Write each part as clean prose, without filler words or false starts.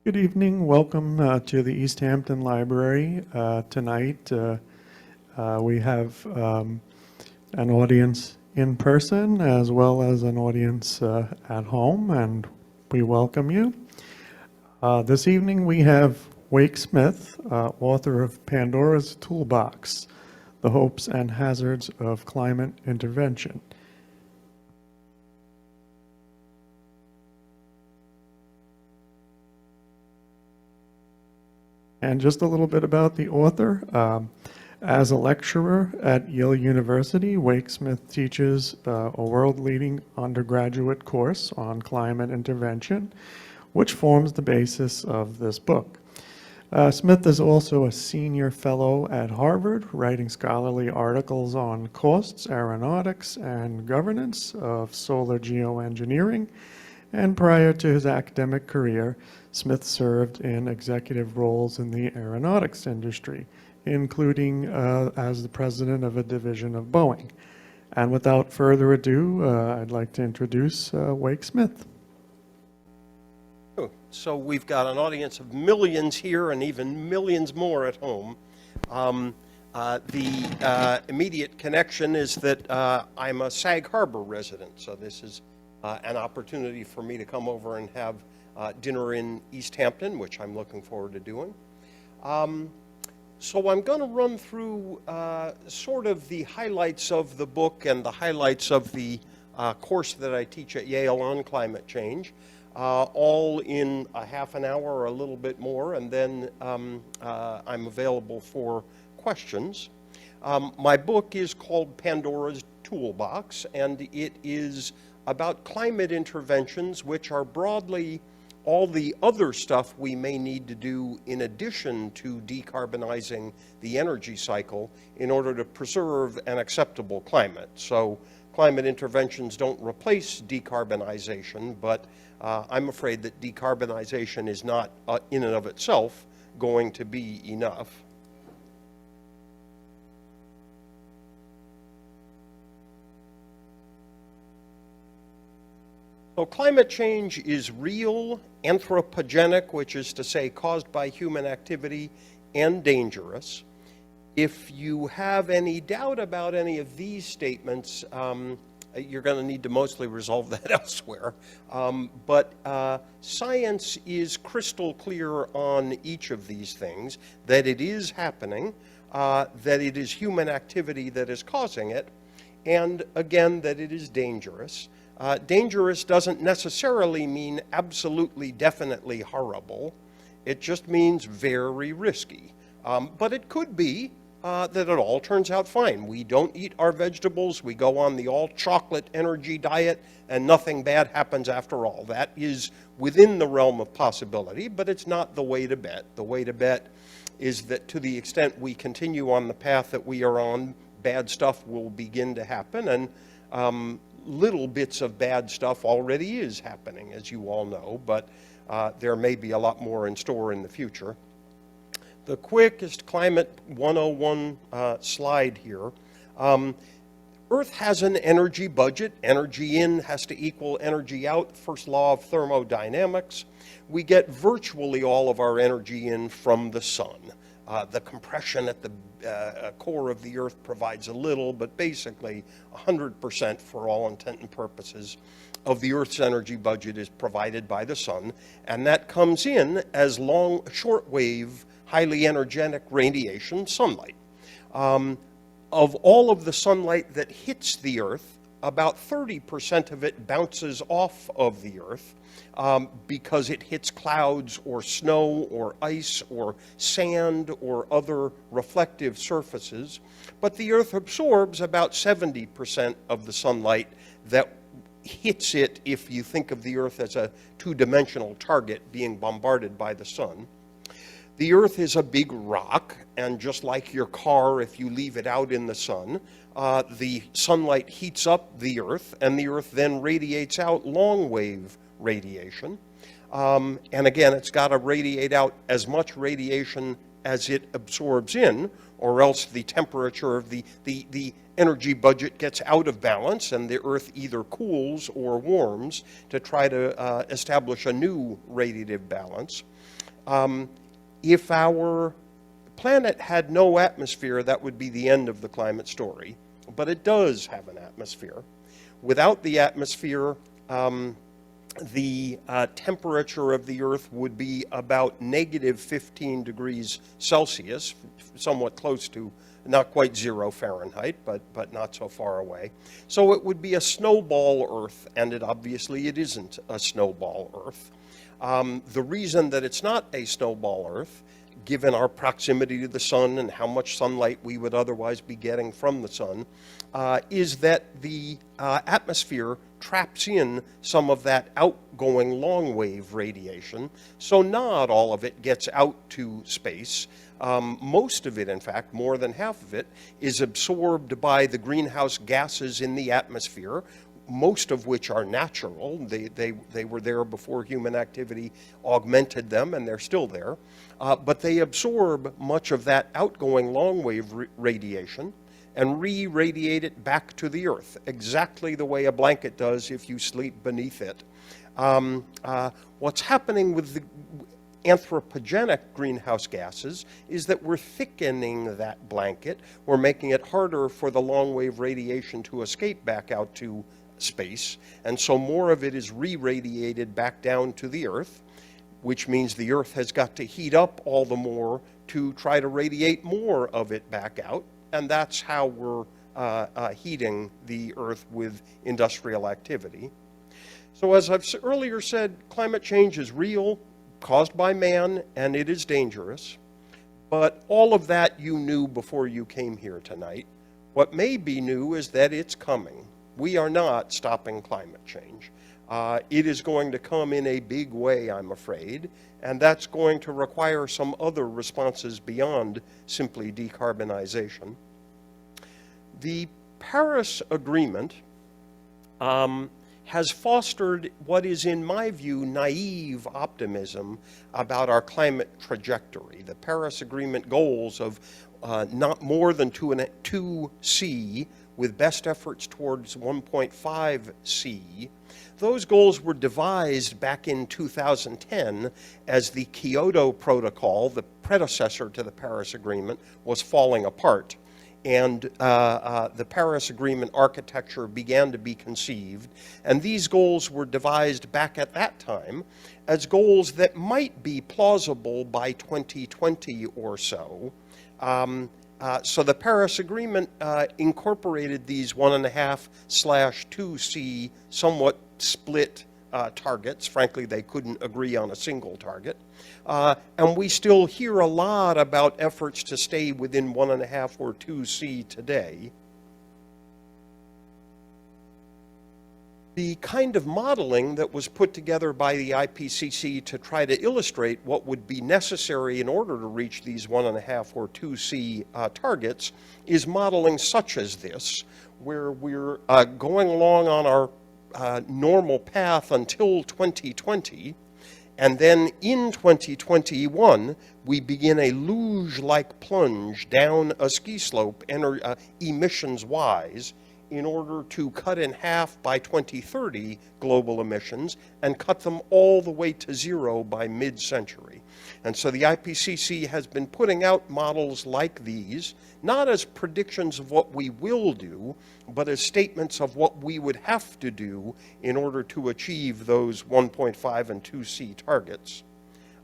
Good evening. Welcome to the East Hampton Library. Tonight we have an audience in person as well as an audience at home, and we welcome you. This evening we have Wake Smith, author of Pandora's Toolbox, The Hopes and Hazards of Climate Intervention. And just a little bit about the author. As a lecturer at Yale University, Wake Smith teaches a world-leading undergraduate course on climate intervention, which forms the basis of this book. Smith is also a senior fellow at Harvard, writing scholarly articles on costs, aeronautics, and governance of solar geoengineering. And prior to his academic career, Smith served in executive roles in the aeronautics industry, including as the president of a division of Boeing. And without further ado, I'd like to introduce Wake Smith. So we've got an audience of millions here and even millions more at home. The immediate connection is that I'm a Sag Harbor resident, so this is an opportunity for me to come over and have dinner in East Hampton, which I'm looking forward to doing. So I'm going to run through sort of the highlights of the book and the highlights of the course that I teach at Yale on climate change, all in a half an hour or a little bit more, and then I'm available for questions. My book is called Pandora's Toolbox, and it is about climate interventions, which are broadly all the other stuff we may need to do in addition to decarbonizing the energy cycle in order to preserve an acceptable climate. So climate interventions don't replace decarbonization, but I'm afraid that decarbonization is not in and of itself going to be enough. So climate change is real, anthropogenic, which is to say caused by human activity, and dangerous. If you have any doubt about any of these statements, you're going to need to mostly resolve that elsewhere. But science is crystal clear on each of these things, that it is happening, that it is human activity that is causing it, and again, that it is dangerous. Dangerous doesn't necessarily mean absolutely, definitely horrible. It just means very risky. But it could be that it all turns out fine. We don't eat our vegetables, we go on the all-chocolate energy diet, and nothing bad happens after all. That is within the realm of possibility, but it's not the way to bet. The way to bet is that to the extent we continue on the path that we are on, bad stuff will begin to happen, and little bits of bad stuff already is happening, as you all know, but there may be a lot more in store in the future. The quickest Climate 101 slide here. Earth has an energy budget. Energy in has to equal energy out, first law of thermodynamics. We get virtually all of our energy in from the sun. The compression at the core of the Earth provides a little, but basically 100% for all intent and purposes of the Earth's energy budget is provided by the sun, and that comes in as shortwave, highly energetic radiation, sunlight. Of all of the sunlight that hits the Earth, about 30% of it bounces off of the Earth because it hits clouds or snow or ice or sand or other reflective surfaces. But the Earth absorbs about 70% of the sunlight that hits it if you think of the Earth as a two-dimensional target being bombarded by the sun. The Earth is a big rock, and just like your car, if you leave it out in the sun, the sunlight heats up the Earth, and the Earth then radiates out long-wave radiation. And again, it's got to radiate out as much radiation as it absorbs in, or else the temperature of the energy budget gets out of balance and the Earth either cools or warms to try to establish a new radiative balance. If our planet had no atmosphere, that would be the end of the climate story. But it does have an atmosphere. Without the atmosphere, the temperature of the Earth would be about negative 15 degrees Celsius, somewhat close to, not quite 0 Fahrenheit, but not so far away. So it would be a snowball Earth, and it isn't a snowball Earth. The reason that it's not a snowball Earth, given our proximity to the sun and how much sunlight we would otherwise be getting from the sun, is that the atmosphere traps in some of that outgoing long wave radiation, so not all of it gets out to space. Most of it, in fact, more than half of it, is absorbed by the greenhouse gases in the atmosphere, most of which are natural. They were there before human activity augmented them, and they're still there. But they absorb much of that outgoing long-wave radiation and re-radiate it back to the Earth, exactly the way a blanket does if you sleep beneath it. What's happening with the anthropogenic greenhouse gases is that we're thickening that blanket. We're making it harder for the long-wave radiation to escape back out to space, and so more of it is re-radiated back down to the Earth, which means the Earth has got to heat up all the more to try to radiate more of it back out, and that's how we're heating the Earth with industrial activity. So as I've earlier said, climate change is real, caused by man, and it is dangerous. But all of that you knew before you came here tonight. What may be new is that it's coming. We are not stopping climate change. It is going to come in a big way, I'm afraid, and that's going to require some other responses beyond simply decarbonization. The Paris Agreement has fostered what is, in my view, naive optimism about our climate trajectory. The Paris Agreement goals of not more than 2 C with best efforts towards 1.5 C, those goals were devised back in 2010 as the Kyoto Protocol, the predecessor to the Paris Agreement, was falling apart. And the Paris Agreement architecture began to be conceived. And these goals were devised back at that time as goals that might be plausible by 2020 or so. So the Paris Agreement incorporated these 1.5/2 C somewhat split targets. Frankly, they couldn't agree on a single target. And we still hear a lot about efforts to stay within 1.5 or 2 C today. The kind of modeling that was put together by the IPCC to try to illustrate what would be necessary in order to reach these 1.5 or 2 C targets is modeling such as this, where we're going along on our normal path until 2020, and then in 2021, we begin a luge-like plunge down a ski slope, emissions-wise, in order to cut in half by 2030 global emissions and cut them all the way to 0 by mid-century. And so the IPCC has been putting out models like these, not as predictions of what we will do, but as statements of what we would have to do in order to achieve those 1.5 and 2 C targets.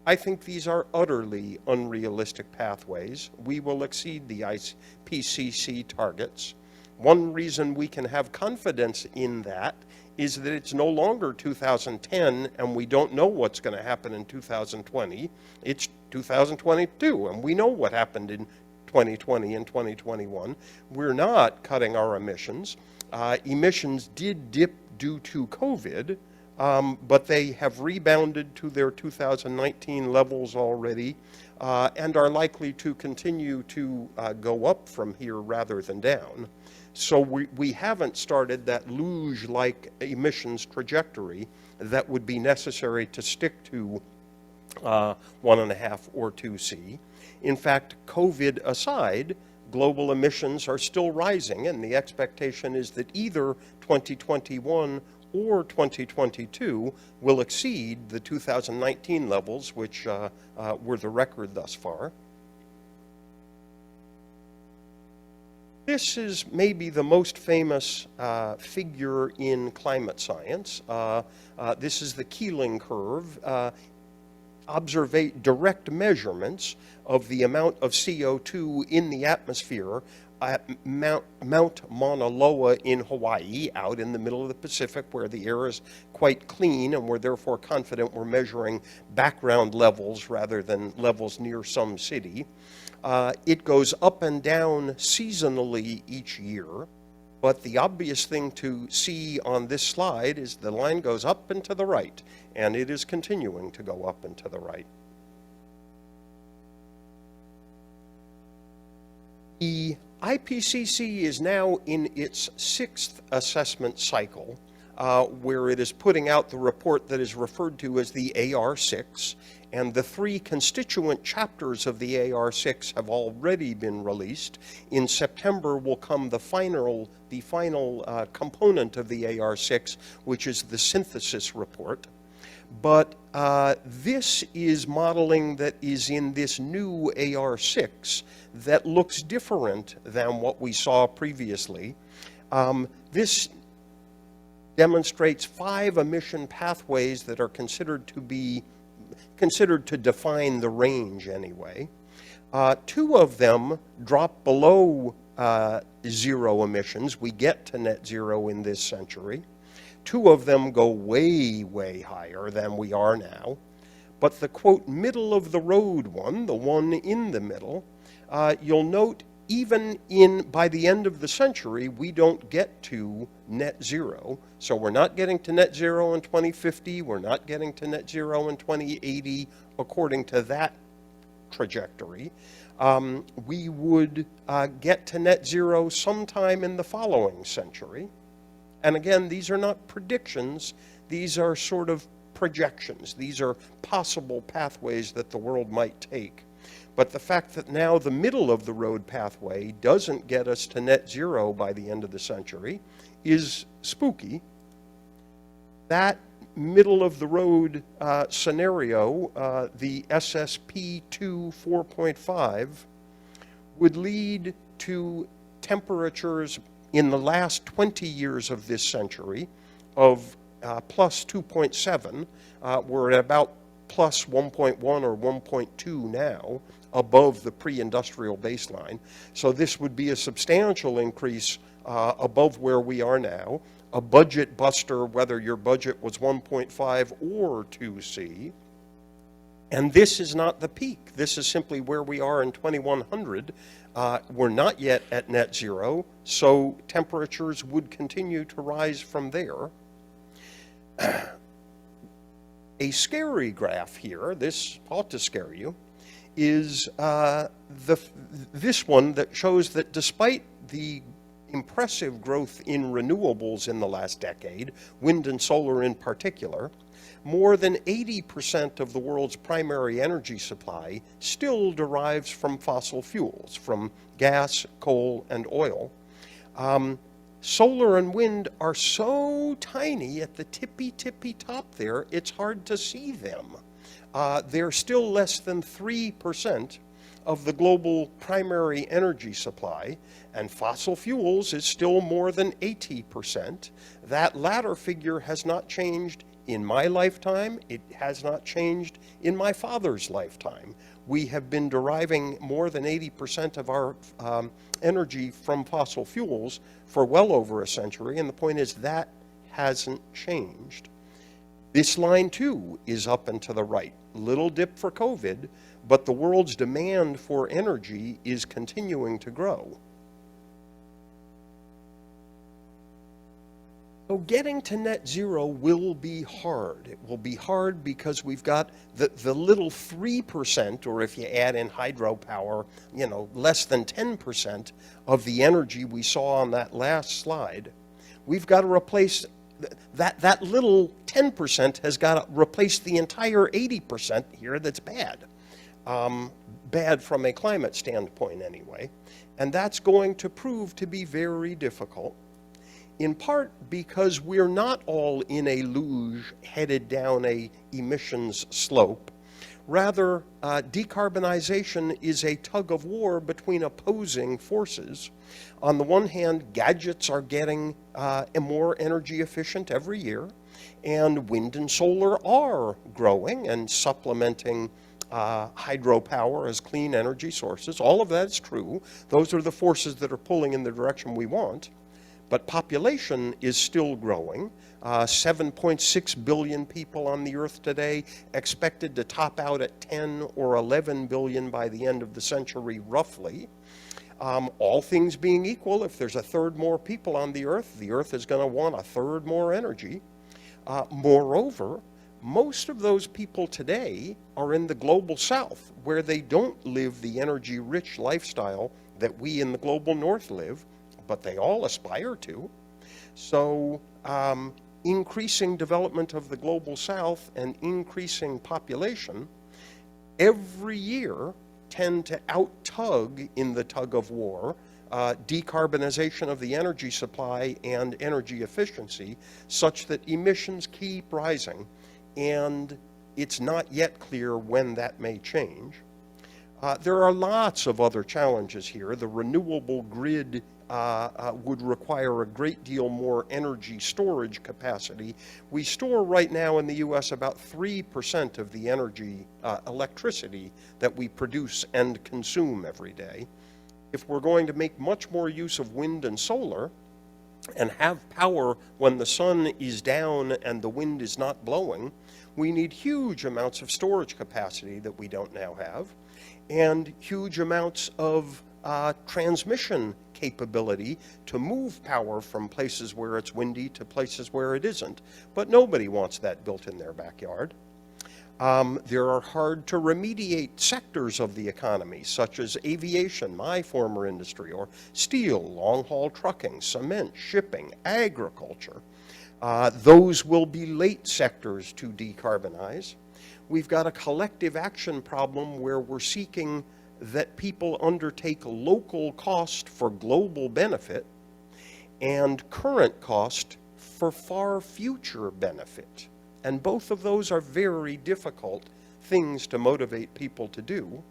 I think these are utterly unrealistic pathways. We will exceed the IPCC targets. One reason we can have confidence in that is that it's no longer 2010 and we don't know what's going to happen in 2020. It's 2022 and we know what happened in 2020 and 2021. We're not cutting our emissions. Emissions did dip due to COVID, but they have rebounded to their 2019 levels already and are likely to continue to go up from here rather than down. So we haven't started that luge-like emissions trajectory that would be necessary to stick to 1.5 or 2C. In fact, COVID aside, global emissions are still rising, and the expectation is that either 2021 or 2022 will exceed the 2019 levels, which were the record thus far. This is maybe the most famous figure in climate science. This is the Keeling curve, direct measurements of the amount of CO2 in the atmosphere at Mount Mauna Loa in Hawaii, out in the middle of the Pacific, where the air is quite clean, and we're therefore confident we're measuring background levels rather than levels near some city. It goes up and down seasonally each year, but the obvious thing to see on this slide is the line goes up and to the right, and it is continuing to go up and to the right. The IPCC is now in its 6th assessment cycle, where it is putting out the report that is referred to as the AR6, and the 3 constituent chapters of the AR6 have already been released. In September will come the final component of the AR6, which is the synthesis report. But this is modeling that is in this new AR6 that looks different than what we saw previously. This demonstrates 5 emission pathways that are considered to define the range anyway. 2 of them drop below 0 emissions. We get to net zero in this century. 2 of them go way, way higher than we are now. But the, quote, middle of the road one, the one in the middle, you'll note even by the end of the century, we don't get to net zero. So we're not getting to net zero in 2050. We're not getting to net zero in 2080, according to that trajectory. We would get to net zero sometime in the following century. And again, these are not predictions. These are sort of projections. These are possible pathways that the world might take. But the fact that now the middle of the road pathway doesn't get us to net zero by the end of the century is spooky. That middle of the road scenario, the SSP2 4.5, would lead to temperatures in the last 20 years of this century of plus 2.7. We're at about plus 1.1 or 1.2 now, above the pre-industrial baseline. So this would be a substantial increase above where we are now, a budget buster, whether your budget was 1.5 or 2C. And this is not the peak. This is simply where we are in 2100. We're not yet at net zero, so temperatures would continue to rise from there. A scary graph here, this ought to scare you, is this one that shows that despite the impressive growth in renewables in the last decade, wind and solar in particular, more than 80% of the world's primary energy supply still derives from fossil fuels, from gas, coal, and oil. Solar and wind are so tiny at the tippy top there, it's hard to see them. They're still less than 3% of the global primary energy supply, and fossil fuels is still more than 80%. That latter figure has not changed in my lifetime. It has not changed in my father's lifetime. We have been deriving more than 80% of our energy from fossil fuels for well over a century, and the point is that hasn't changed. This line too is up and to the right. Little dip for COVID, but the world's demand for energy is continuing to grow. So getting to net zero will be hard. It will be hard because we've got the little 3%, or if you add in hydropower, less than 10% of the energy we saw on that last slide. We've got to replace that little 10% has got to replace the entire 80% here that's bad. Bad from a climate standpoint anyway. And that's going to prove to be very difficult, in part because we're not all in a luge headed down a emissions slope. Rather, decarbonization is a tug of war between opposing forces. On the one hand, gadgets are getting more energy efficient every year, and wind and solar are growing and supplementing hydropower as clean energy sources. All of that is true. Those are the forces that are pulling in the direction we want. But population is still growing. 7.6 billion people on the earth today, expected to top out at 10 or 11 billion by the end of the century, roughly. All things being equal, if there's a third more people on the earth is going to want a third more energy. Moreover, most of those people today are in the global south, where they don't live the energy-rich lifestyle that we in the global north live, but they all aspire to. So increasing development of the global south and increasing population every year tend to out-tug in the tug of war decarbonization of the energy supply and energy efficiency, such that emissions keep rising, and it's not yet clear when that may change. There are lots of other challenges here. The renewable grid would require a great deal more energy storage capacity. We store right now in the U.S. about 3% of the energy, electricity that we produce and consume every day. If we're going to make much more use of wind and solar and have power when the sun is down and the wind is not blowing, we need huge amounts of storage capacity that we don't now have, and huge amounts of transmission capability to move power from places where it's windy to places where it isn't. But nobody wants that built in their backyard. There are hard to remediate sectors of the economy, such as aviation, my former industry, or steel, long-haul trucking, cement, shipping, agriculture. Those will be late sectors to decarbonize. We've got a collective action problem where we're seeking that people undertake local cost for global benefit and current cost for far future benefit. And both of those are very difficult things to motivate people to do.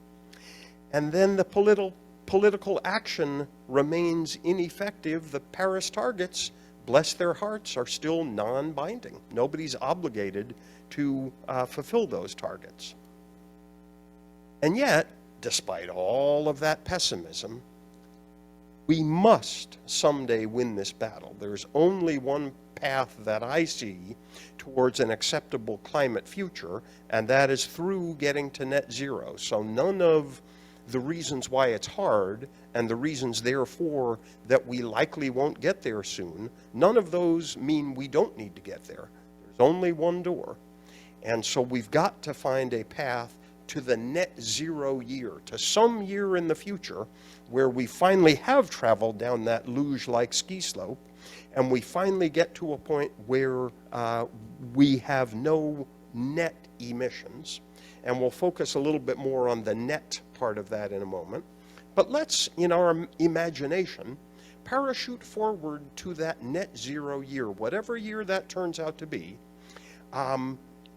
And then the political action remains ineffective. The Paris targets, bless their hearts, are still non-binding. Nobody's obligated to fulfill those targets. And yet, despite all of that pessimism, we must someday win this battle. There's only one path that I see towards an acceptable climate future, and that is through getting to net zero. So none of the reasons why it's hard and the reasons, therefore, that we likely won't get there soon, none of those mean we don't need to get there. There's only one door. And so we've got to find a path to the net zero year, to some year in the future where we finally have traveled down that luge-like ski slope, and we finally get to a point where we have no net emissions. And we'll focus a little bit more on the net part of that in a moment. But let's, in our imagination, parachute forward to that net zero year, whatever year that turns out to be.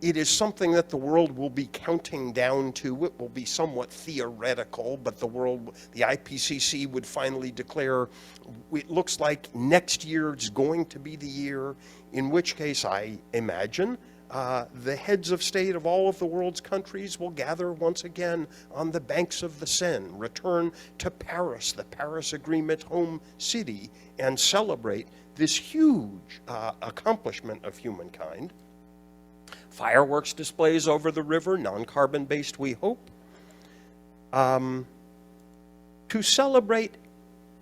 It is something that the world will be counting down to. It will be somewhat theoretical, but the IPCC would finally declare, it looks like next year is going to be the year, in which case I imagine the heads of state of all of the world's countries will gather once again on the banks of the Seine, return to Paris, the Paris Agreement home city, and celebrate this huge accomplishment of humankind. Fireworks displays over the river, non-carbon based, we hope, to celebrate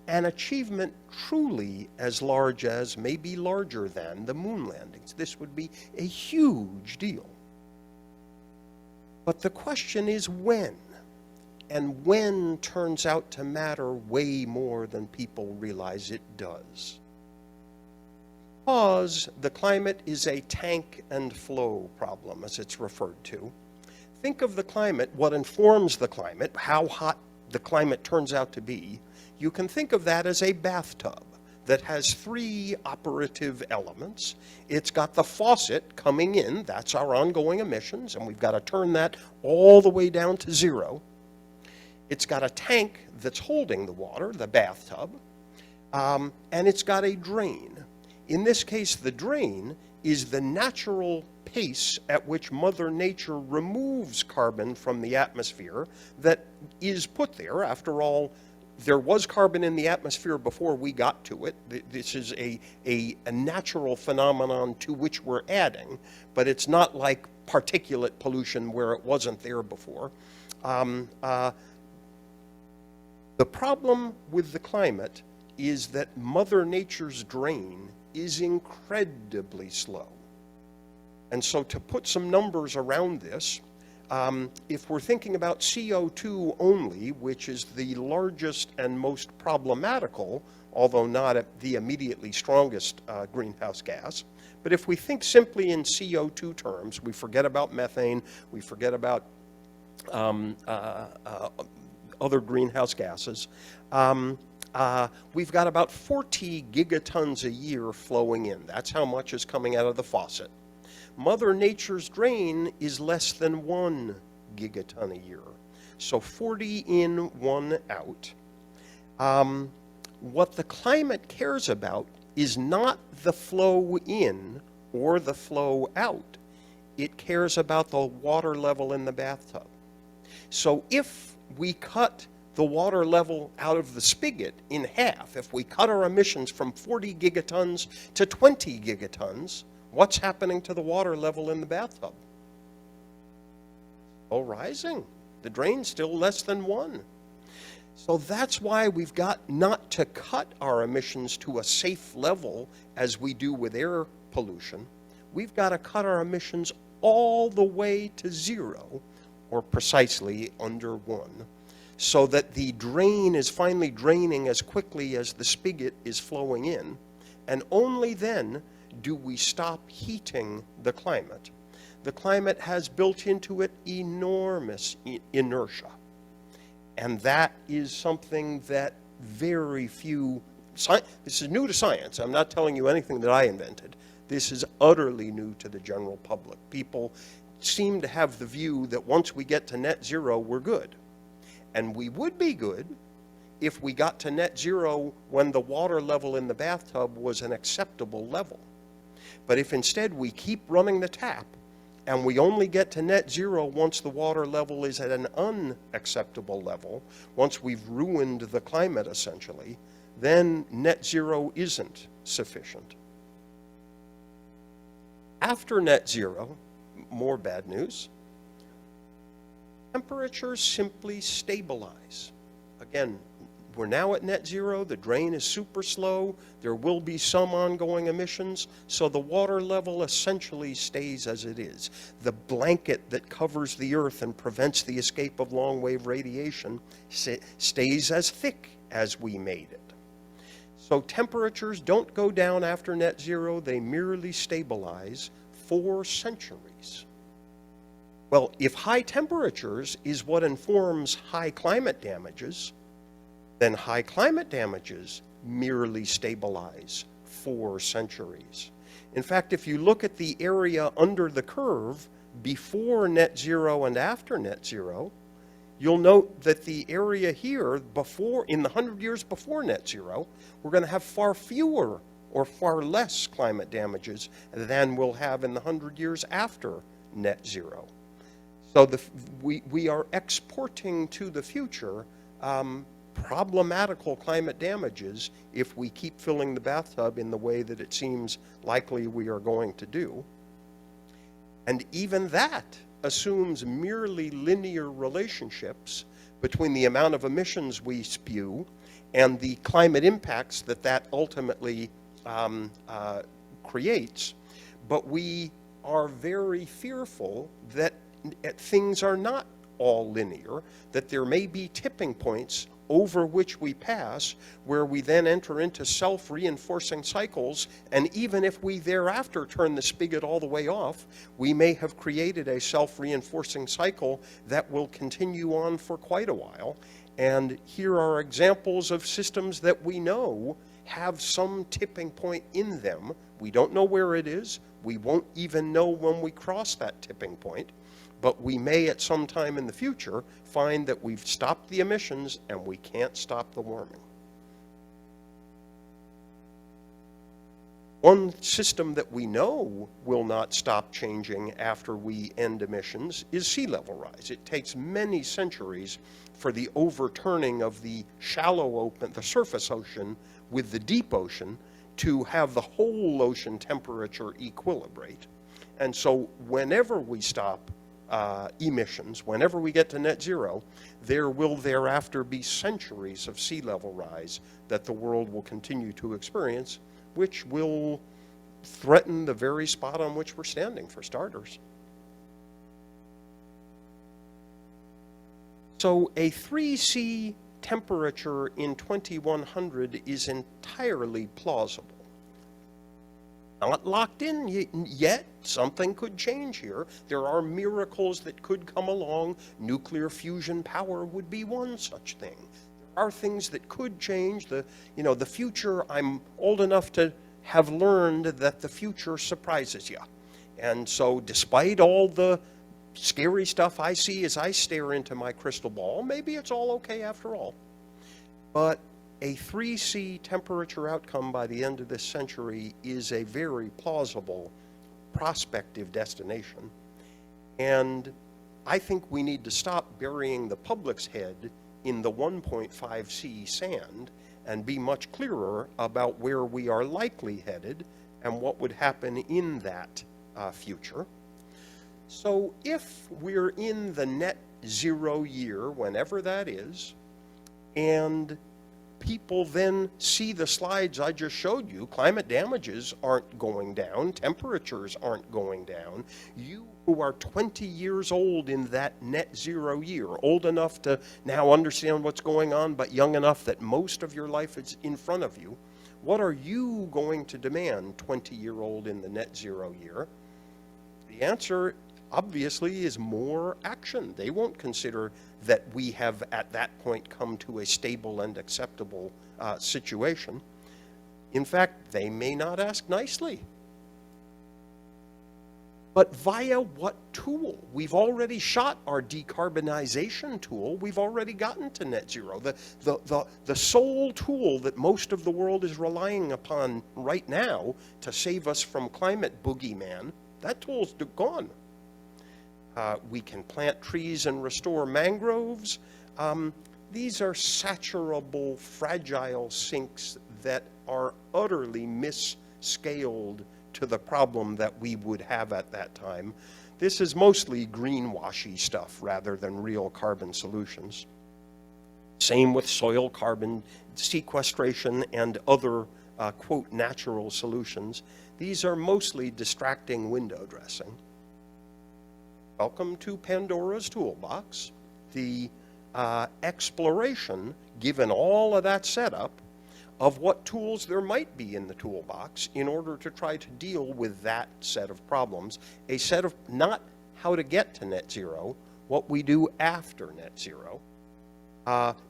an achievement truly as large as, maybe larger than, the moon landings. This would be a huge deal. But the question is when, and when turns out to matter way more than people realize it does. because the climate is a tank and flow problem, as it's referred to. Think of the climate, what informs the climate, how hot the climate turns out to be. You can think of that as a bathtub that has three operative elements. It's got the faucet coming in, that's our ongoing emissions, and we've got to turn that all the way down to zero. It's got a tank that's holding the water, the bathtub, and it's got a drain. In this case, the drain is the natural pace at which Mother Nature removes carbon from the atmosphere that is put there. After all, there was carbon in the atmosphere before we got to it. This is a natural phenomenon to which we're adding, but it's not like particulate pollution where it wasn't there before. The problem with the climate is that Mother Nature's drain is incredibly slow. And so to put some numbers around this, if we're thinking about CO2 only, which is the largest and most problematical, although not the immediately strongest greenhouse gas, but if we think simply in CO2 terms, we forget about methane, we forget about other greenhouse gases, we've got about 40 gigatons a year flowing in. That's how much is coming out of the faucet. Mother Nature's drain is less than 1 gigaton a year. So 40 in, 1 out. What the climate cares about is not the flow in or the flow out. It cares about the water level in the bathtub. So if we cut the water level out of the spigot in half, if we cut our emissions from 40 gigatons to 20 gigatons, what's happening to the water level in the bathtub? Oh, rising. The drain's still less than 1. So that's why we've got not to cut our emissions to a safe level as we do with air pollution. We've got to cut our emissions all the way to 0, or precisely under 1, so that the drain is finally draining as quickly as the spigot is flowing in, and only then do we stop heating the climate. The climate has built into it enormous inertia. And that is something that very few, this is new to science. I'm not telling you anything that I invented. This is utterly new to the general public. People seem to have the view that once we get to net zero, we're good. And we would be good if we got to net zero when the water level in the bathtub was an acceptable level. But if instead we keep running the tap and we only get to net zero once the water level is at an unacceptable level, once we've ruined the climate essentially, then net zero isn't sufficient. After net zero, more bad news, temperatures simply stabilize. Again, we're now at net zero, the drain is super slow, there will be some ongoing emissions, so the water level essentially stays as it is. The blanket that covers the Earth and prevents the escape of long-wave radiation stays as thick as we made it. So temperatures don't go down after net zero, they merely stabilize for centuries. Well, if high temperatures is what informs high climate damages, then high climate damages merely stabilize for centuries. In fact, if you look at the area under the curve before net zero and after net zero, you'll note that the area here in the 100 years before net zero, we're going to have far fewer or far less climate damages than we'll have in the 100 years after net zero. So we are exporting to the future problematical climate damages if we keep filling the bathtub in the way that it seems likely we are going to do. And even that assumes merely linear relationships between the amount of emissions we spew and the climate impacts that ultimately creates. But we are very fearful that things are not all linear, that there may be tipping points over which we pass, where we then enter into self-reinforcing cycles, and even if we thereafter turn the spigot all the way off, we may have created a self-reinforcing cycle that will continue on for quite a while. And here are examples of systems that we know have some tipping point in them. We don't know where it is. We won't even know when we cross that tipping point. But we may at some time in the future find that we've stopped the emissions and we can't stop the warming. One system that we know will not stop changing after we end emissions is sea level rise. It takes many centuries for the overturning of the the surface ocean with the deep ocean to have the whole ocean temperature equilibrate. And so whenever we stop emissions, whenever we get to net zero, there will thereafter be centuries of sea level rise that the world will continue to experience, which will threaten the very spot on which we're standing, for starters. So a 3C temperature in 2100 is entirely plausible. Not locked in yet. Something could change here. There are miracles that could come along. Nuclear fusion power would be one such thing. There are things that could change. The future, I'm old enough to have learned that the future surprises you. And so despite all the scary stuff I see as I stare into my crystal ball, maybe it's all okay after all. But a 3C temperature outcome by the end of this century is a very plausible prospective destination. And I think we need to stop burying the public's head in the 1.5C sand and be much clearer about where we are likely headed and what would happen in that future. So if we're in the net zero year, whenever that is, and people then see the slides I just showed you, climate damages aren't going down, temperatures aren't going down. You who are 20 years old in that net zero year, old enough to now understand what's going on, but young enough that most of your life is in front of you, what are you going to demand 20-year-old in the net zero year? The answer obviously is more action. They won't consider that we have at that point come to a stable and acceptable situation. In fact, they may not ask nicely. But via what tool? We've already shot our decarbonization tool. We've already gotten to net zero. The sole tool that most of the world is relying upon right now to save us from climate boogeyman, that tool's gone. We can plant trees and restore mangroves. These are saturable, fragile sinks that are utterly misscaled to the problem that we would have at that time. This is mostly greenwashy stuff rather than real carbon solutions. Same with soil carbon sequestration and other, quote, natural solutions. These are mostly distracting window dressing. Welcome to Pandora's Toolbox. The exploration, given all of that setup, of what tools there might be in the toolbox in order to try to deal with that set of problems. A set of not how to get to net zero, what we do after net zero.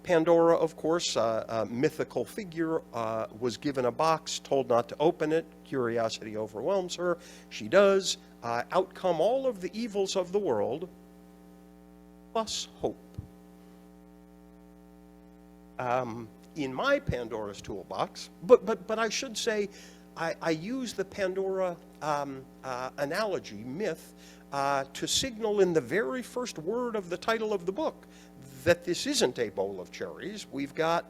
Pandora, of course, a mythical figure, was given a box, told not to open it. Curiosity overwhelms her. She does. Out come all of the evils of the world, plus hope. In my Pandora's Toolbox, but I should say, I use the Pandora analogy, myth, to signal in the very first word of the title of the book that this isn't a bowl of cherries. We've got,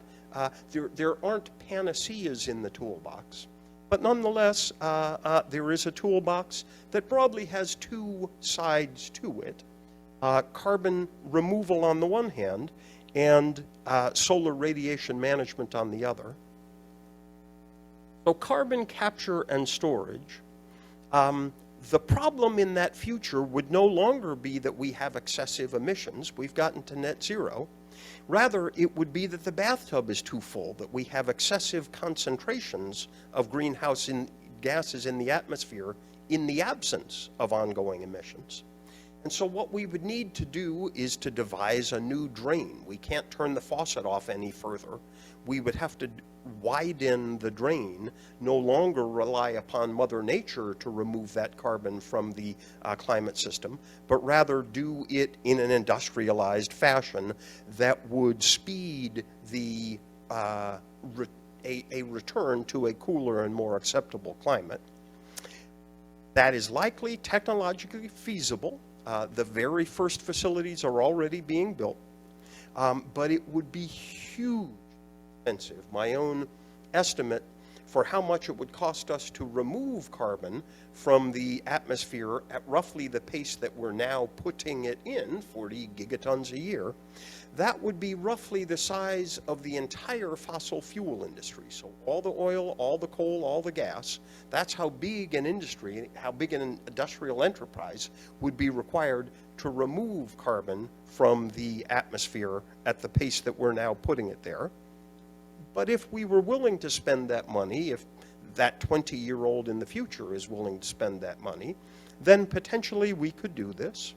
there aren't panaceas in the toolbox. But nonetheless, there is a toolbox that broadly has two sides to it. Carbon removal on the one hand, and solar radiation management on the other. So carbon capture and storage, the problem in that future would no longer be that we have excessive emissions. We've gotten to net zero. Rather, it would be that the bathtub is too full, that we have excessive concentrations of greenhouse gases in the atmosphere in the absence of ongoing emissions. And so what we would need to do is to devise a new drain. We can't turn the faucet off any further. We would have to widen the drain, no longer rely upon Mother Nature to remove that carbon from the climate system, but rather do it in an industrialized fashion that would speed the a return to a cooler and more acceptable climate. That is likely technologically feasible. The very first facilities are already being built, but it would be hugely expensive. My own estimate for how much it would cost us to remove carbon from the atmosphere at roughly the pace that we're now putting it in, 40 gigatons a year, that would be roughly the size of the entire fossil fuel industry. So all the oil, all the coal, all the gas, that's how big an industry, how big an industrial enterprise would be required to remove carbon from the atmosphere at the pace that we're now putting it there. But if we were willing to spend that money, if that 20-year-old in the future is willing to spend that money, then potentially we could do this.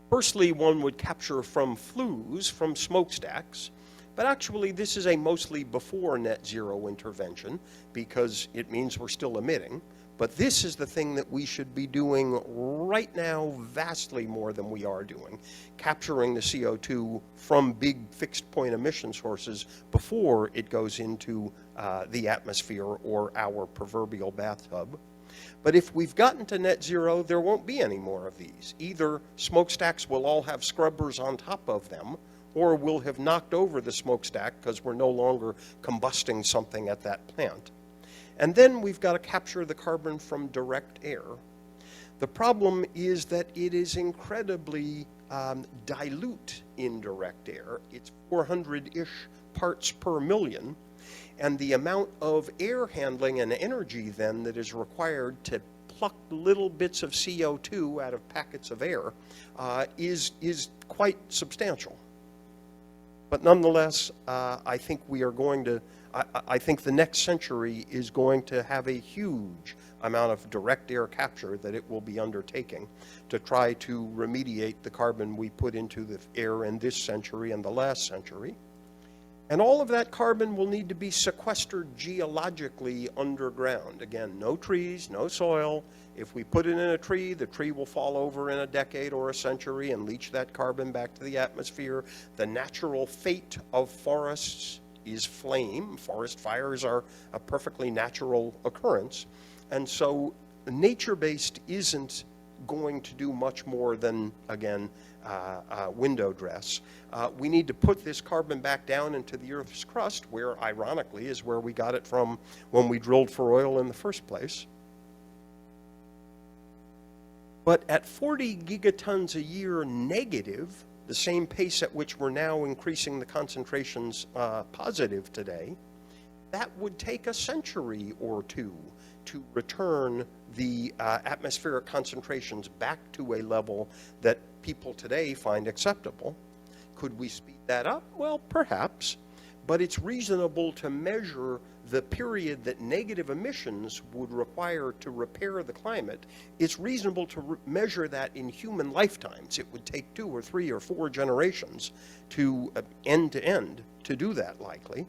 Firstly, one would capture from flues, from smokestacks, but actually this is a mostly before net zero intervention because it means we're still emitting. But this is the thing that we should be doing right now vastly more than we are doing, capturing the CO2 from big fixed point emission sources before it goes into the atmosphere or our proverbial bathtub. But if we've gotten to net zero, there won't be any more of these. Either smokestacks will all have scrubbers on top of them, or we'll have knocked over the smokestack because we're no longer combusting something at that plant. And then we've got to capture the carbon from direct air. The problem is that it is incredibly dilute in direct air. It's 400-ish parts per million. And the amount of air handling and energy then that is required to pluck little bits of CO2 out of packets of air is quite substantial. But nonetheless, I think we are going to, I think the next century is going to have a huge amount of direct air capture that it will be undertaking to try to remediate the carbon we put into the air in this century and the last century. And all of that carbon will need to be sequestered geologically underground. Again, no trees, no soil. If we put it in a tree, the tree will fall over in a decade or a century and leach that carbon back to the atmosphere. The natural fate of forests is flame. Forest fires are a perfectly natural occurrence. And so nature-based isn't going to do much more than, again, window dress. We need to put this carbon back down into the Earth's crust, where, ironically, is where we got it from when we drilled for oil in the first place. But at 40 gigatons a year negative, the same pace at which we're now increasing the concentrations positive today, that would take a century or two to return the atmospheric concentrations back to a level that people today find acceptable. Could we speed that up? Well, perhaps, but it's reasonable to measure the period that negative emissions would require to repair the climate. It's reasonable to measure that in human lifetimes. It would take 2 or 3 or 4 generations to end to do that, likely.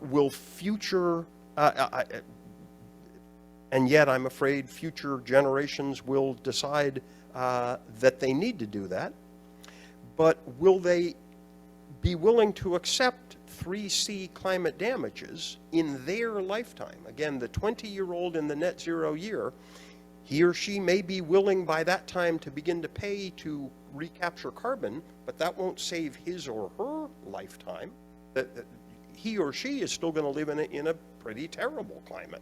Will future and yet I'm afraid future generations will decide that they need to do that. But will they be willing to accept 3C climate damages in their lifetime? Again, the 20-year-old in the net zero year, he or she may be willing by that time to begin to pay to recapture carbon, but that won't save his or her lifetime. He or she is still going to live in a pretty terrible climate.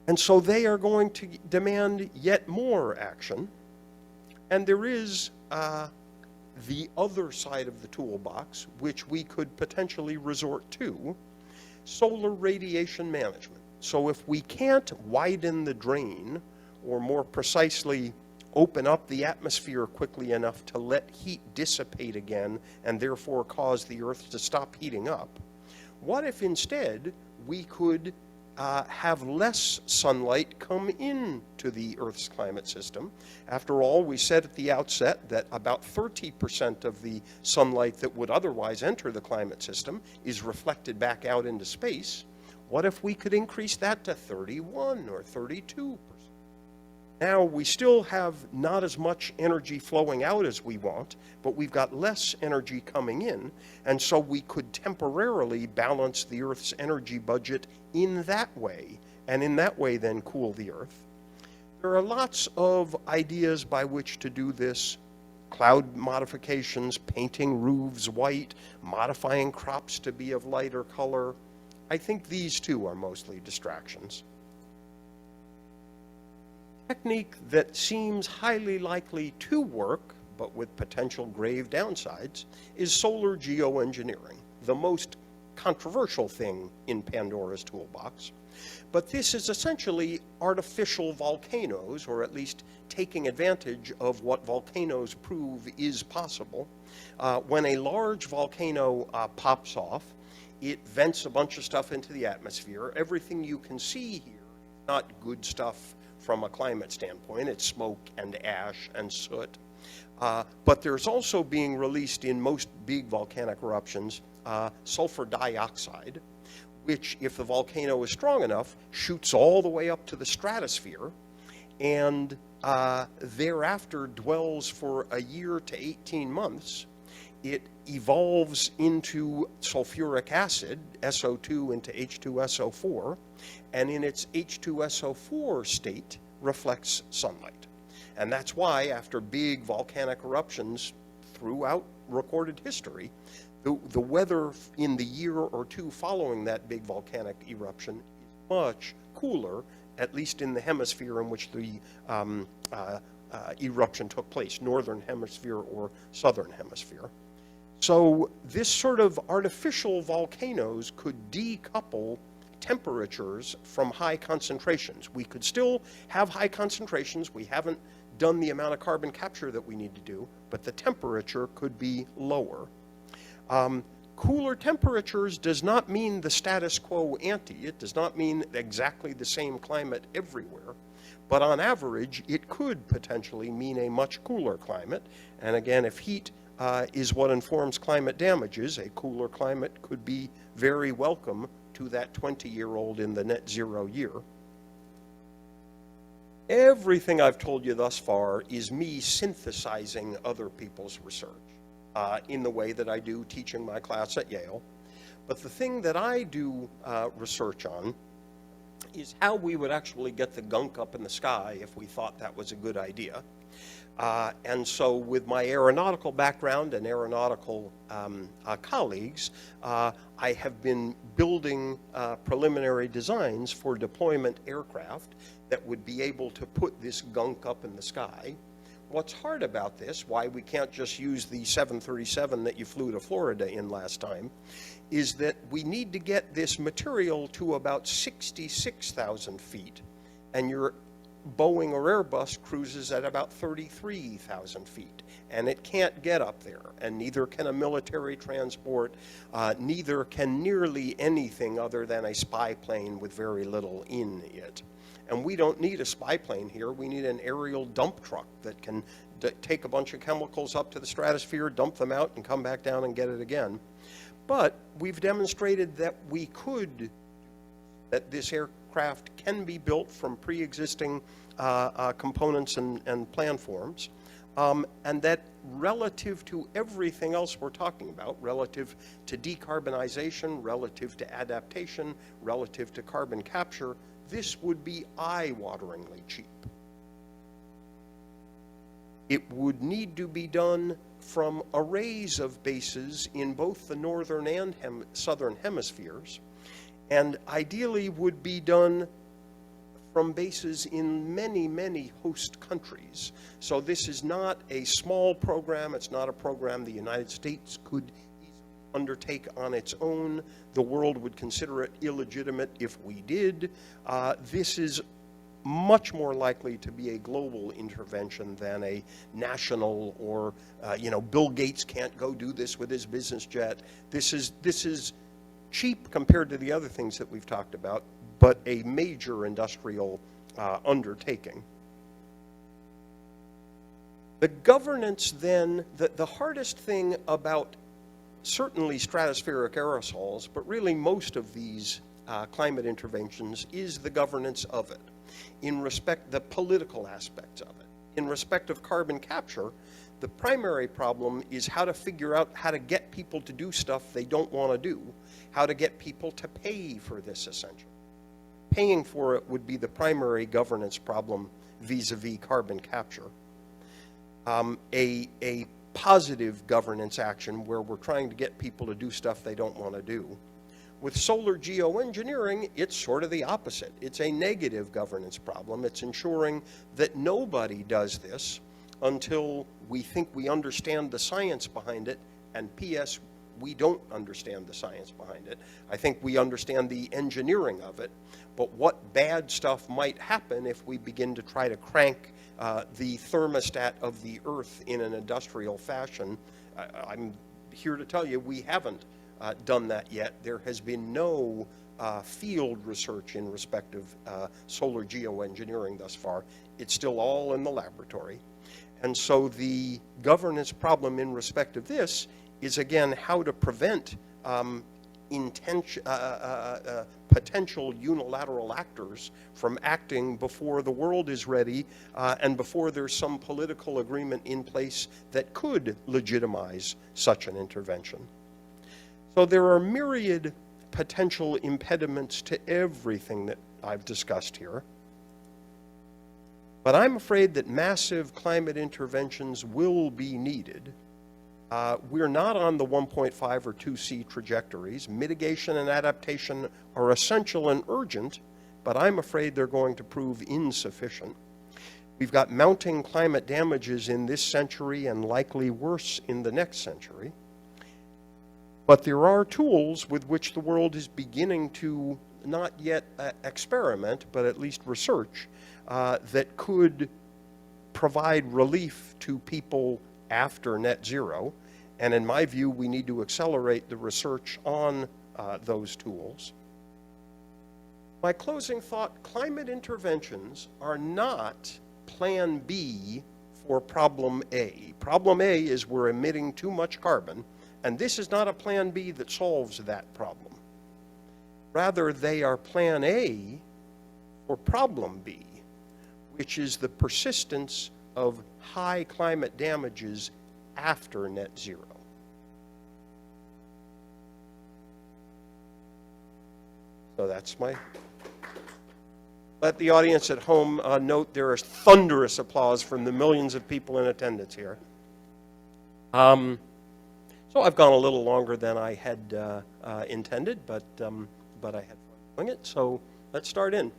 And so they are going to demand yet more action. And there is the other side of the toolbox, which we could potentially resort to, solar radiation management. So if we can't widen the drain, or more precisely, open up the atmosphere quickly enough to let heat dissipate again and therefore cause the Earth to stop heating up? What if instead we could have less sunlight come into the Earth's climate system? After all, we said at the outset that about 30% of the sunlight that would otherwise enter the climate system is reflected back out into space. What if we could increase that to 31 or 32%? Now, we still have not as much energy flowing out as we want, but we've got less energy coming in, and so we could temporarily balance the Earth's energy budget in that way, and in that way then cool the Earth. There are lots of ideas by which to do this: cloud modifications, painting roofs white, modifying crops to be of lighter color. I think these two are mostly distractions. Technique that seems highly likely to work, but with potential grave downsides, is solar geoengineering, the most controversial thing in Pandora's toolbox. But this is essentially artificial volcanoes, or at least taking advantage of what volcanoes prove is possible. When a large volcano pops off, it vents a bunch of stuff into the atmosphere. Everything you can see here is not good stuff from a climate standpoint. It's smoke and ash and soot. But there's also being released in most big volcanic eruptions sulfur dioxide, which, if the volcano is strong enough, shoots all the way up to the stratosphere and thereafter dwells for a year to 18 months. It evolves into sulfuric acid, SO2 into H2SO4, and in its H2SO4 state reflects sunlight. And that's why, after big volcanic eruptions throughout recorded history, the weather in the year or two following that big volcanic eruption is much cooler, at least in the hemisphere in which the eruption took place, northern hemisphere or southern hemisphere. So this sort of artificial volcanoes could decouple temperatures from high concentrations. We could still have high concentrations. We haven't done the amount of carbon capture that we need to do, but the temperature could be lower. Cooler temperatures does not mean the status quo ante. It does not mean exactly the same climate everywhere. But on average, it could potentially mean a much cooler climate. And again, if heat is what informs climate damages, a cooler climate could be very welcome to that 20-year-old in the net zero year. Everything I've told you thus far is me synthesizing other people's research in the way that I do teaching my class at Yale. But the thing that I do research on is how we would actually get the gunk up in the sky if we thought that was a good idea. And so with my aeronautical background and aeronautical colleagues, I have been building preliminary designs for deployment aircraft that would be able to put this gunk up in the sky. What's hard about this, why we can't just use the 737 that you flew to Florida in last time, is that we need to get this material to about 66,000 feet, and your Boeing or Airbus cruises at about 33,000 feet, and it can't get up there, and neither can a military transport, neither can nearly anything other than a spy plane with very little in it. And we don't need a spy plane here. We need an aerial dump truck that can take a bunch of chemicals up to the stratosphere, dump them out, and come back down and get it again. But we've demonstrated that we could, that this aircraft can be built from pre-existing components and plan forms, and that relative to everything else we're talking about, relative to decarbonization, relative to adaptation, relative to carbon capture, this would be eye-wateringly cheap. It would need to be done from arrays of bases in both the northern and southern hemispheres, and ideally would be done from bases in many, many host countries. So this is not a small program. It's not a program the United States could undertake on its own. The world would consider it illegitimate if we did. This is much more likely to be a global intervention than a national or, Bill Gates can't go do this with his business jet. This is cheap compared to the other things that we've talked about, but a major industrial undertaking. The governance then, the hardest thing about certainly stratospheric aerosols, but really most of these climate interventions, is the governance of it, in respect the political aspects of it. In respect of carbon capture, the primary problem is how to figure out how to get people to do stuff they don't want to do, how to get people to pay for this essentially. Paying for it would be the primary governance problem vis-a-vis carbon capture. A positive governance action where we're trying to get people to do stuff they don't want to do. With solar geoengineering, it's sort of the opposite. It's a negative governance problem. It's ensuring that nobody does this until we think we understand the science behind it, and P.S., we don't understand the science behind it. I think we understand the engineering of it, but what bad stuff might happen if we begin to try to crank the thermostat of the Earth in an industrial fashion. I'm here to tell you we haven't done that yet. There has been no field research in respect of solar geoengineering thus far. It's still all in the laboratory. And so the governance problem in respect of this is, again, how to prevent potential unilateral actors from acting before the world is ready and before there's some political agreement in place that could legitimize such an intervention. So there are myriad potential impediments to everything that I've discussed here. But I'm afraid that massive climate interventions will be needed. We're not on the 1.5 or 2C trajectories. Mitigation and adaptation are essential and urgent, but I'm afraid they're going to prove insufficient. We've got mounting climate damages in this century and likely worse in the next century. But there are tools with which the world is beginning to not yet experiment, but at least research, that could provide relief to people after net zero. And in my view, we need to accelerate the research on those tools. My closing thought, climate interventions are not plan B for problem A. Problem A is we're emitting too much carbon, and this is not a plan B that solves that problem. Rather, they are plan A for problem B, which is the persistence of high climate damages after net zero. So that's my... Let the audience at home note there is thunderous applause from the millions of people in attendance here. So I've gone a little longer than I had intended, but I had fun doing it. So let's start in.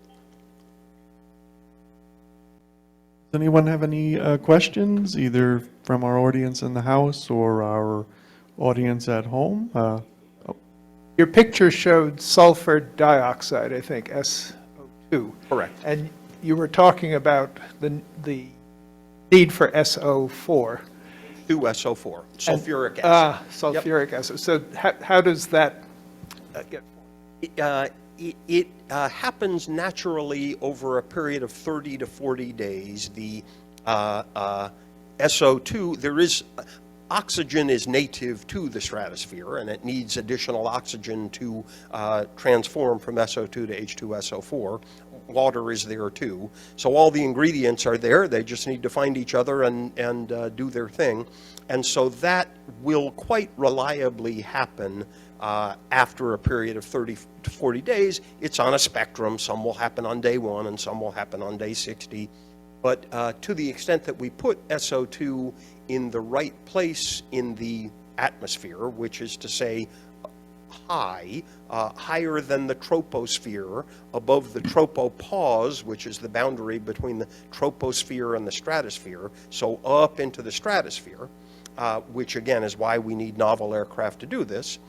Does anyone have any questions, either from our audience in the house or our audience at home? Your picture showed sulfur dioxide, I think, SO2. Correct. And you were talking about the need for SO4. 2SO4, sulfuric acid. Sulfuric acid. So how does that get formed? It happens naturally over a period of 30 to 40 days. The SO2, oxygen is native to the stratosphere, and it needs additional oxygen to transform from SO2 to H2SO4. Water is there too. So all the ingredients are there. They just need to find each other and do their thing. And so that will quite reliably happen after a period of 30 to 40 days. It's on a spectrum. Some will happen on day 1 and some will happen on day 60. But to the extent that we put SO2 in the right place in the atmosphere, which is to say higher than the troposphere, above the tropopause, which is the boundary between the troposphere and the stratosphere, so up into the stratosphere, which again is why we need novel aircraft to do this,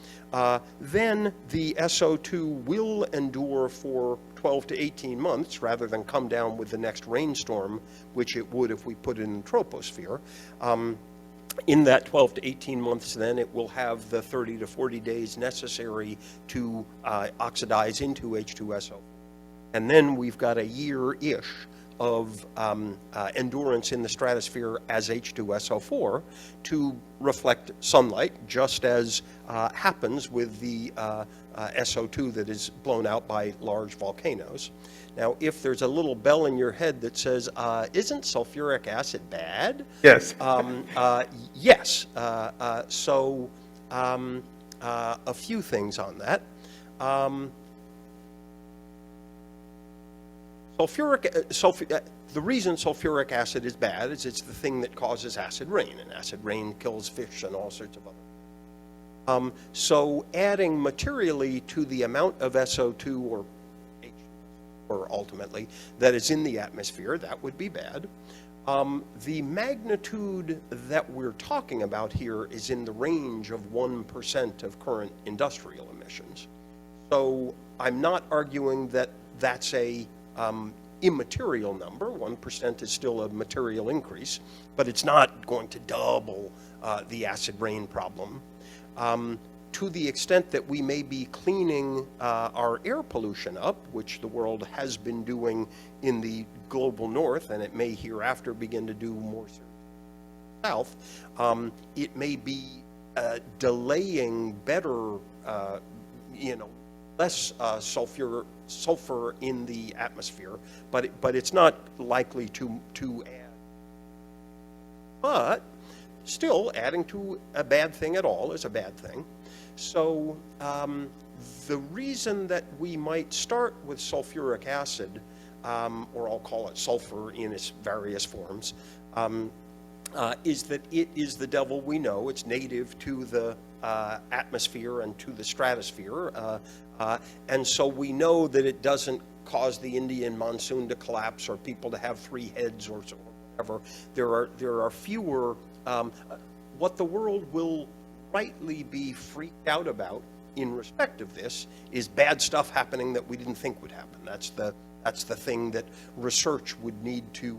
then the SO2 will endure for 12 to 18 months rather than come down with the next rainstorm, which it would if we put it in the troposphere. In that 12 to 18 months, then, it will have the 30 to 40 days necessary to oxidize into H2SO. And then we've got a year-ish of endurance in the stratosphere as H2SO4 to reflect sunlight, just as happens with the SO2 that is blown out by large volcanoes. Now, if there's a little bell in your head that says, isn't sulfuric acid bad? Yes. Yes. A few things on that. The reason sulfuric acid is bad is it's the thing that causes acid rain, and acid rain kills fish and all sorts of other. So adding materially to the amount of SO2 or ultimately that is in the atmosphere, that would be bad. The magnitude that we're talking about here is in the range of 1% of current industrial emissions. So I'm not arguing that that's a immaterial number. 1% is still a material increase, but it's not going to double the acid rain problem. To the extent that we may be cleaning our air pollution up, which the world has been doing in the global north, and it may hereafter begin to do more south, it may be delaying better, less sulfur in the atmosphere, but it's not likely to add. But still, adding to a bad thing at all is a bad thing. So the reason that we might start with sulfuric acid, or I'll call it sulfur in its various forms, is that it is the devil we know. It's native to the atmosphere and to the stratosphere. And so we know that it doesn't cause the Indian monsoon to collapse or people to have 3 heads or whatever. There are fewer. What the world will rightly be freaked out about in respect of this is bad stuff happening that we didn't think would happen. That's the thing that research would need to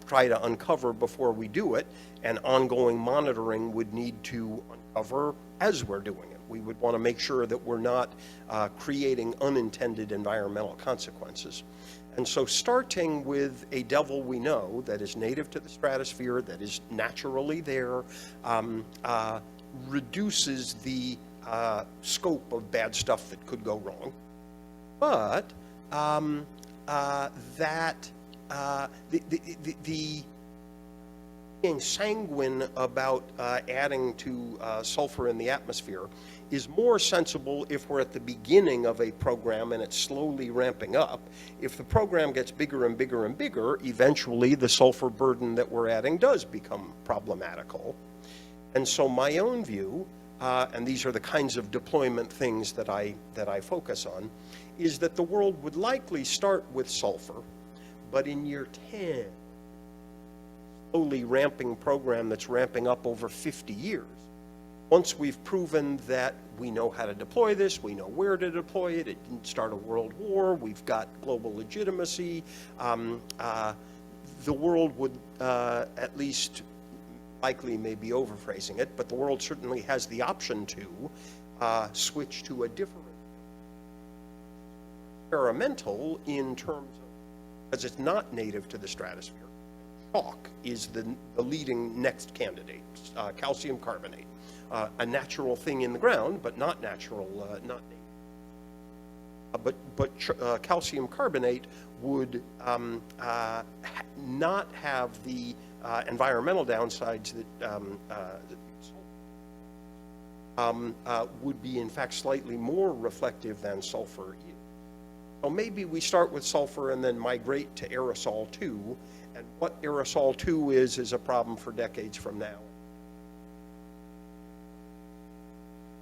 try to uncover before we do it, and ongoing monitoring would need to uncover as we're doing it. We would want to make sure that we're not creating unintended environmental consequences. And so starting with a devil we know that is native to the stratosphere, that is naturally there, reduces the scope of bad stuff that could go wrong. But being sanguine about adding to sulfur in the atmosphere is more sensible if we're at the beginning of a program and it's slowly ramping up. If the program gets bigger and bigger and bigger, eventually the sulfur burden that we're adding does become problematical. And so my own view, and these are the kinds of deployment things that I focus on, is that the world would likely start with sulfur, but in year 10, slowly ramping program that's ramping up over 50 years. Once we've proven that we know how to deploy this, we know where to deploy it, it didn't start a world war, we've got global legitimacy, the world would at least, likely maybe overphrasing it, but the world certainly has the option to switch to a different experimental in terms of, because it's not native to the stratosphere. Chalk is the leading next candidate, calcium carbonate. A natural thing in the ground, but not natural, not native. But calcium carbonate would not have the environmental downsides that would be, in fact, slightly more reflective than sulfur is. So maybe we start with sulfur and then migrate to aerosol 2, and what aerosol 2 is a problem for decades from now.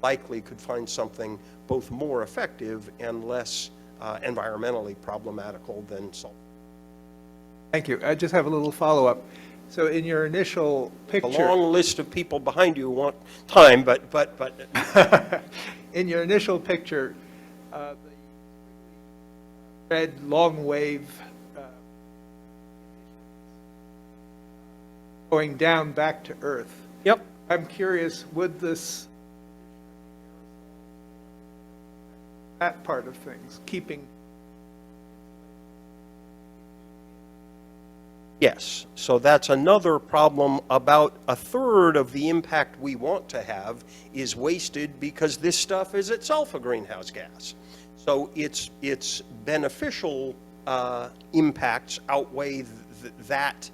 Likely could find something both more effective and less environmentally problematical than sulfur. Thank you. I just have a little follow-up. So in your initial A picture, long list of people behind you want time, but in your initial picture, the red long wave going down back to Earth. yep. I'm curious, would this, that part of things, keeping, Yes, so that's another problem. About a third of the impact we want to have is wasted because this stuff is itself a greenhouse gas. So its beneficial impacts outweigh that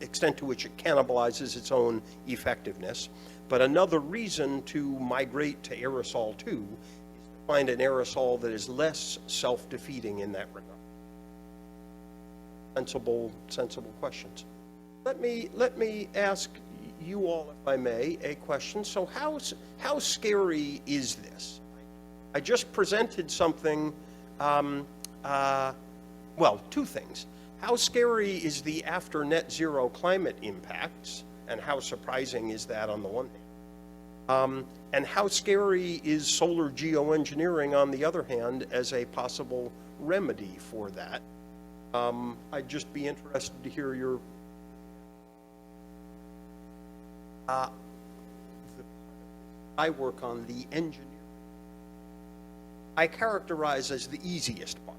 extent to which it cannibalizes its own effectiveness. But another reason to migrate to aerosol too is to find an aerosol that is less self-defeating in that regard. Sensible questions. Let me ask you all, if I may, a question. So how scary is this? I just presented something. Well, two things. How scary is the after net zero climate impacts, and how surprising is that on the one hand? And how scary is solar geoengineering on the other hand as a possible remedy for that? I'd just be interested to hear your I work on the engineering. I characterize as the easiest part.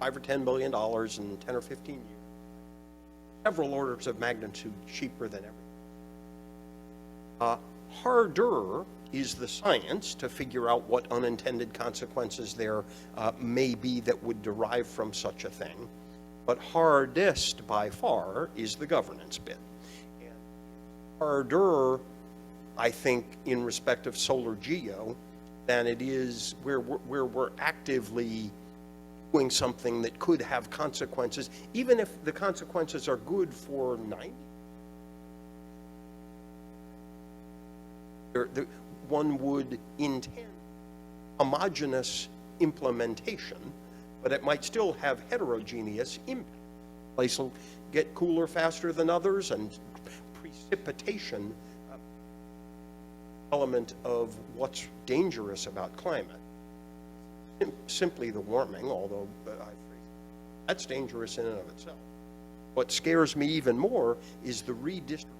$5 or $10 billion in 10 or 15 years. Several orders of magnitude cheaper than everything. Harder is the science to figure out what unintended consequences there may be that would derive from such a thing. But hardest by far is the governance bit. And harder, I think, in respect of solar geo, than it is where we're actively doing something that could have consequences, even if the consequences are good for 90. One would intend homogeneous implementation, but it might still have heterogeneous impact. Place will get cooler faster than others, and precipitation element of what's dangerous about climate. Simply the warming, although that's dangerous in and of itself. What scares me even more is the redistribution.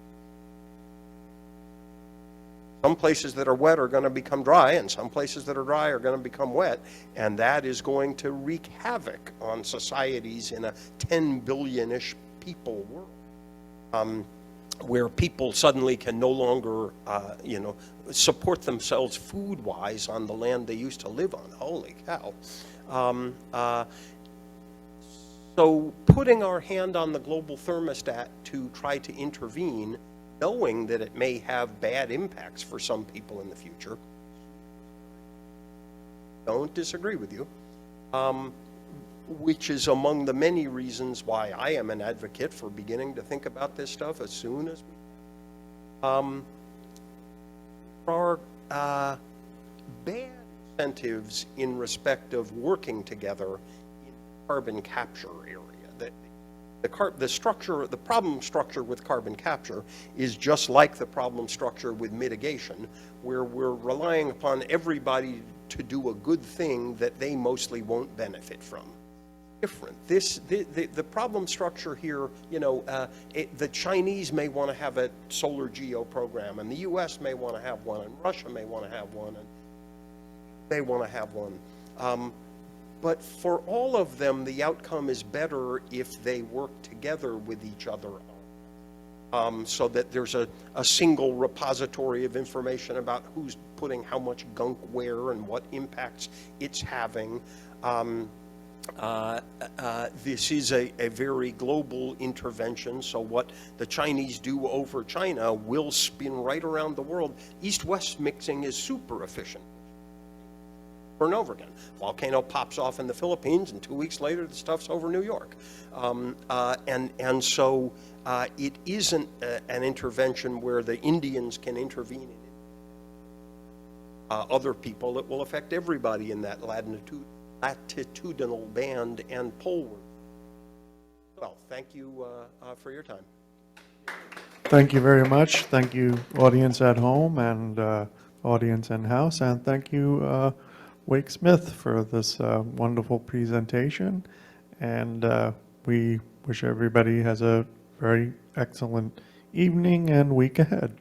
Some places that are wet are going to become dry, and some places that are dry are going to become wet, and that is going to wreak havoc on societies in a 10 billion-ish people world, where people suddenly can no longer, support themselves food-wise on the land they used to live on. Holy cow. So putting our hand on the global thermostat to try to intervene, knowing that it may have bad impacts for some people in the future, don't disagree with you, which is among the many reasons why I am an advocate for beginning to think about this stuff as soon as we There are bad incentives in respect of working together in the carbon capture area. The problem structure with carbon capture is just like the problem structure with mitigation, where we're relying upon everybody to do a good thing that they mostly won't benefit from. Different. The problem structure here, the Chinese may want to have a solar geo program, and the U.S. may want to have one, and Russia may want to have one, and they want to have one. But for all of them, the outcome is better if they work together with each other, so that there's a single repository of information about who's putting how much gunk where and what impacts it's having. This is a very global intervention, so what the Chinese do over China will spin right around the world. East-west mixing is super efficient. Over and over again. Volcano pops off in the Philippines, and 2 weeks later, the stuff's over New York. And so it isn't an intervention where the Indians can intervene in other people. It will affect everybody in that latitudinal band and poleward. Well, thank you for your time. Thank you very much. Thank you, audience at home and audience in-house, and thank you, Wake Smith, for this wonderful presentation. And we wish everybody has a very excellent evening and week ahead.